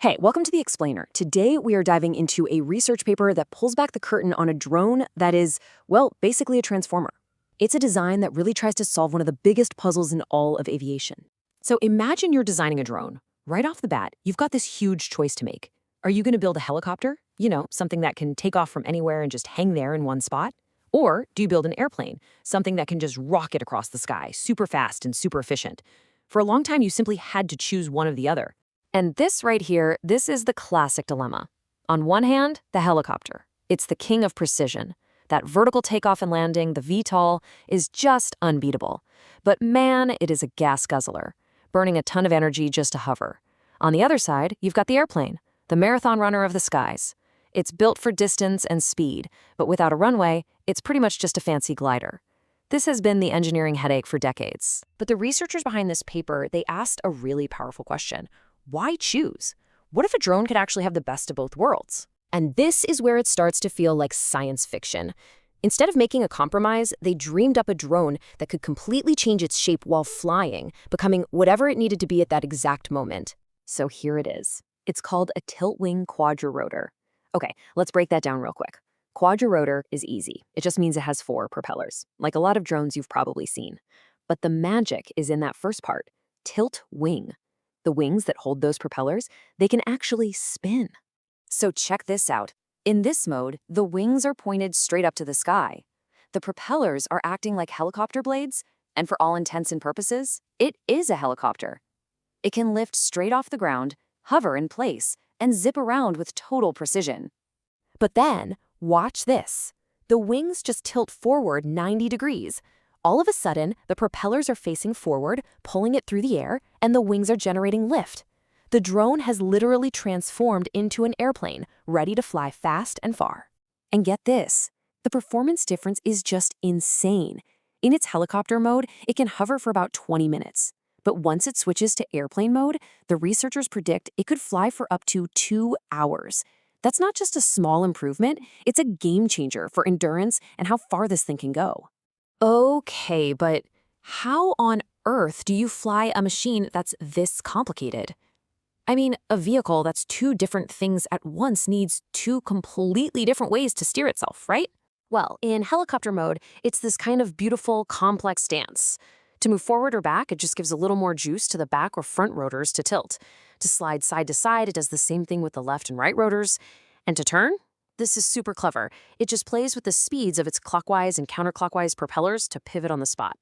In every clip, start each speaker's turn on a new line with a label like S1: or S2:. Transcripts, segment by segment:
S1: Hey, welcome to The Explainer. Today we are diving into a research paper that pulls back the curtain on a drone that is, well, basically a transformer. It's a design that really tries to solve one of the biggest puzzles in all of aviation. So imagine you're designing a drone. Right off the bat, you've got this huge choice to make. Are you going to build a helicopter? Something that can take off from anywhere and just hang there in one spot? Or do you build an airplane, something that can just rocket across the sky, super fast and super efficient? For a long time, you simply had to choose one or the other. And this right here, this is the classic dilemma. On one hand, the helicopter. It's the king of precision. That vertical takeoff and landing, the VTOL, is just unbeatable. But man, it is a gas guzzler, burning a ton of energy just to hover. On the other side, you've got the airplane, the marathon runner of the skies. It's built for distance and speed, but without a runway, it's pretty much just a fancy glider. This has been the engineering headache for decades. But the researchers behind this paper, they asked a really powerful question. Why choose? What if a drone could actually have the best of both worlds? And this is where it starts to feel like science fiction. Instead of making a compromise, they dreamed up a drone that could completely change its shape while flying, becoming whatever it needed to be at that exact moment. So here it is. It's called a tilt-wing quadrirotor. Okay, let's break that down real quick. Quadrirotor is easy. It just means it has 4 propellers, like a lot of drones you've probably seen. But the magic is in that first part, tilt-wing. The wings that hold those propellers, they can actually spin. So check this out. In this mode, the wings are pointed straight up to the sky. The propellers are acting like helicopter blades, and for all intents and purposes, it is a helicopter. It can lift straight off the ground, hover in place, and zip around with total precision. But then, watch this. The wings just tilt forward 90 degrees. All of a sudden, the propellers are facing forward, pulling it through the air, and the wings are generating lift. The drone has literally transformed into an airplane, ready to fly fast and far. And get this, the performance difference is just insane. In its helicopter mode, it can hover for about 20 minutes. But once it switches to airplane mode, the researchers predict it could fly for up to 2 hours. That's not just a small improvement, it's a game changer for endurance and how far this thing can go. Okay, but how on earth do you fly a machine that's this complicated? I mean, a vehicle that's 2 different things at once needs 2 completely different ways to steer itself, right? Well, in helicopter mode, it's this kind of beautiful, complex dance. To move forward or back, it just gives a little more juice to the back or front rotors to tilt. To slide side to side, it does the same thing with the left and right rotors. And to turn? This is super clever. It just plays with the speeds of its clockwise and counterclockwise propellers to pivot on the spot.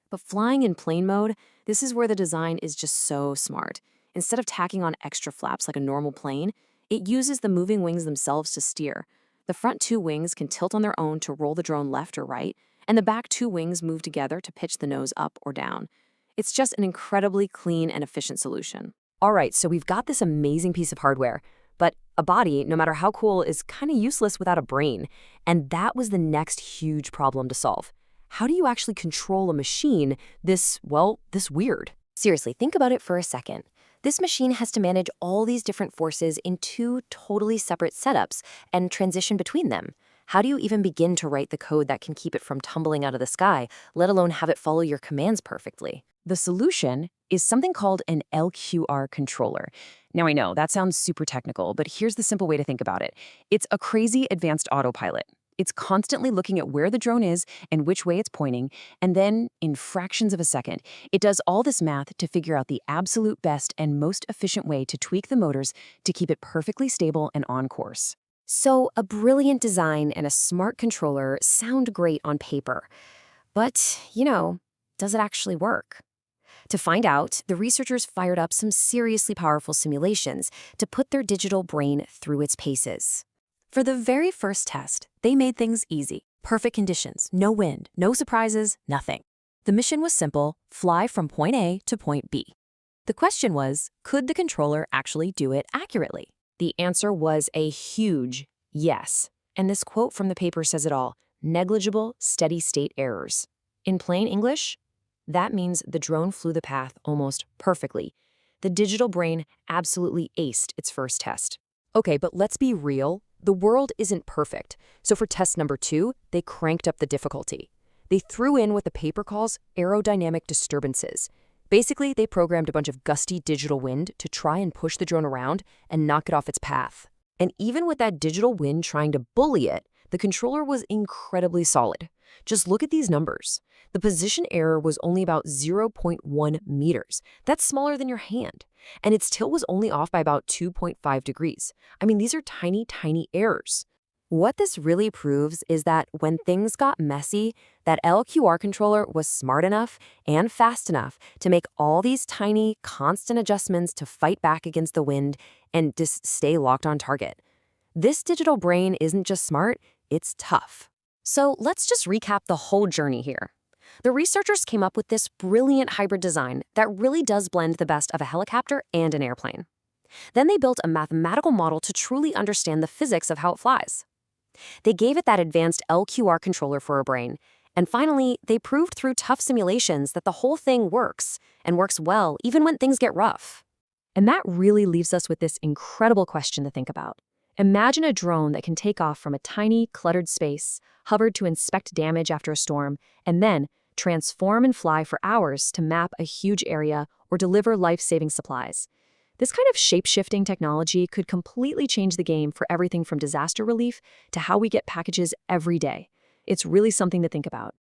S1: But flying in plane mode, this is where the design is just so smart. Instead of tacking on extra flaps like a normal plane, it uses the moving wings themselves to steer. The front 2 wings can tilt on their own to roll the drone left or right, and the back 2 wings move together to pitch the nose up or down. It's just an incredibly clean and efficient solution. All right, so we've got this amazing piece of hardware, but a body, no matter how cool, is kind of useless without a brain. And that was the next huge problem to solve. How do you actually control a machine this weird? Seriously, think about it for a second. This machine has to manage all these different forces in 2 totally separate setups and transition between them. How do you even begin to write the code that can keep it from tumbling out of the sky, let alone have it follow your commands perfectly? The solution is something called an LQR controller. Now I know, that sounds super technical, but here's the simple way to think about it. It's a crazy advanced autopilot. It's constantly looking at where the drone is and which way it's pointing, and then, in fractions of a second, it does all this math to figure out the absolute best and most efficient way to tweak the motors to keep it perfectly stable and on course. So, a brilliant design and a smart controller sound great on paper. But, does it actually work? To find out, the researchers fired up some seriously powerful simulations to put their digital brain through its paces. For the very first test, they made things easy. Perfect conditions, no wind, no surprises, nothing. The mission was simple: fly from point A to point B. The question was, could the controller actually do it accurately? The answer was a huge yes. And this quote from the paper says it all: negligible, steady-state errors. In plain English, that means the drone flew the path almost perfectly. The digital brain absolutely aced its first test. Okay, but let's be real. The world isn't perfect. So for test number 2, they cranked up the difficulty. They threw in what the paper calls aerodynamic disturbances. Basically, they programmed a bunch of gusty digital wind to try and push the drone around and knock it off its path. And even with that digital wind trying to bully it, the controller was incredibly solid. Just look at these numbers. The position error was only about 0.1 meters. That's smaller than your hand. And its tilt was only off by about 2.5 degrees. I mean, these are tiny, tiny errors. What this really proves is that when things got messy, that LQR controller was smart enough and fast enough to make all these tiny, constant adjustments to fight back against the wind and just stay locked on target. This digital brain isn't just smart, it's tough. So let's just recap the whole journey here. The researchers came up with this brilliant hybrid design that really does blend the best of a helicopter and an airplane. Then they built a mathematical model to truly understand the physics of how it flies. They gave it that advanced LQR controller for a brain. And finally, they proved through tough simulations that the whole thing works, and works well even when things get rough. And that really leaves us with this incredible question to think about. Imagine a drone that can take off from a tiny, cluttered space, hover to inspect damage after a storm, and then transform and fly for hours to map a huge area or deliver life-saving supplies. This kind of shape-shifting technology could completely change the game for everything from disaster relief to how we get packages every day. It's really something to think about.